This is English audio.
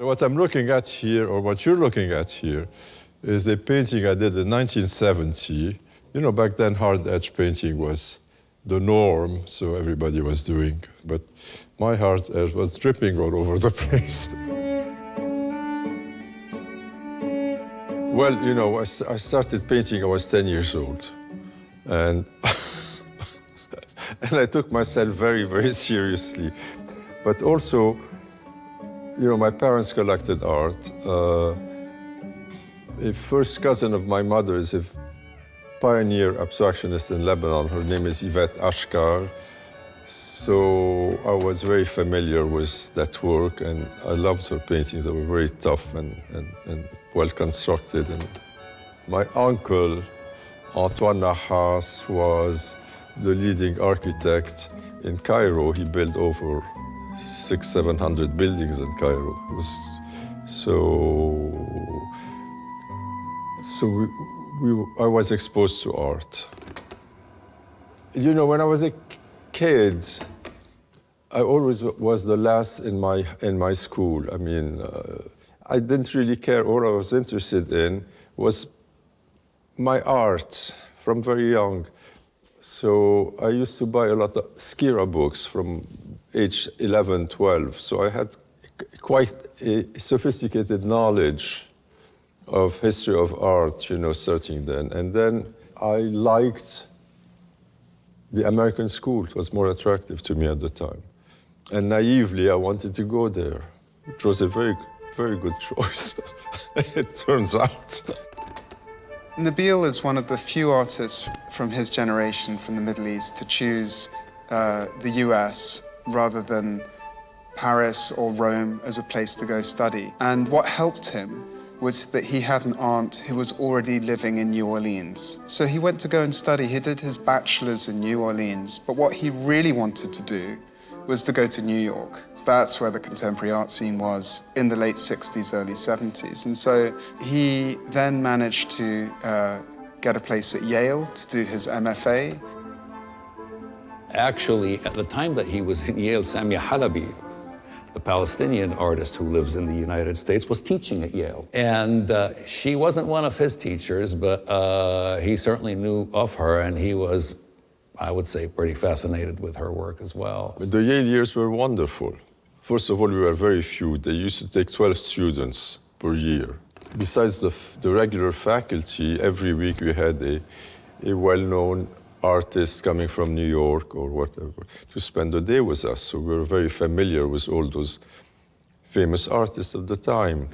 What I'm looking at here, or what you're looking at here, is a painting I did in 1970. You know, back then hard edge painting was the norm, so everybody was doing. But my hard edge was dripping all over the place. Well, you know, I started painting, I was 10 years old. And, and I took myself very, very seriously. But also, you know, my parents collected art. A first cousin of my mother is a pioneer abstractionist in Lebanon. Her name is Yvette Ashkar. So I was very familiar with that work, and I loved her paintings. They were very tough and well-constructed. And my uncle, Antoine Nahas, was the leading architect in Cairo. He built over 600-700 buildings in Cairo. It was I was exposed to art. You know, when I was a kid, I always was the last in my school. I mean, I didn't really care. All I was interested in was my art from very young. So I used to buy a lot of Skira books from age 11, 12. So I had quite a sophisticated knowledge of history of art, you know, starting then. And then I liked the American school. It was more attractive to me at the time. And naively, I wanted to go there, which was a very, very good choice, it turns out. Nabeel is one of the few artists from his generation from the Middle East to choose the US rather than Paris or Rome as a place to go study. And what helped him was that he had an aunt who was already living in New Orleans. So he went to go and study. He did his bachelor's in New Orleans, but what he really wanted to do was to go to New York. So that's where the contemporary art scene was in the late 60s, early 70s. And so he then managed to get a place at Yale to do his MFA. Actually, at the time that he was in Yale, Samia Halabi, the Palestinian artist who lives in the United States, was teaching at Yale. And she wasn't one of his teachers, but he certainly knew of her, and he was, I would say, pretty fascinated with her work as well. The Yale years were wonderful. First of all, we were very few. They used to take 12 students per year. Besides the regular faculty, every week we had a well-known artist coming from New York or whatever to spend the day with us. So we were very familiar with all those famous artists of the time.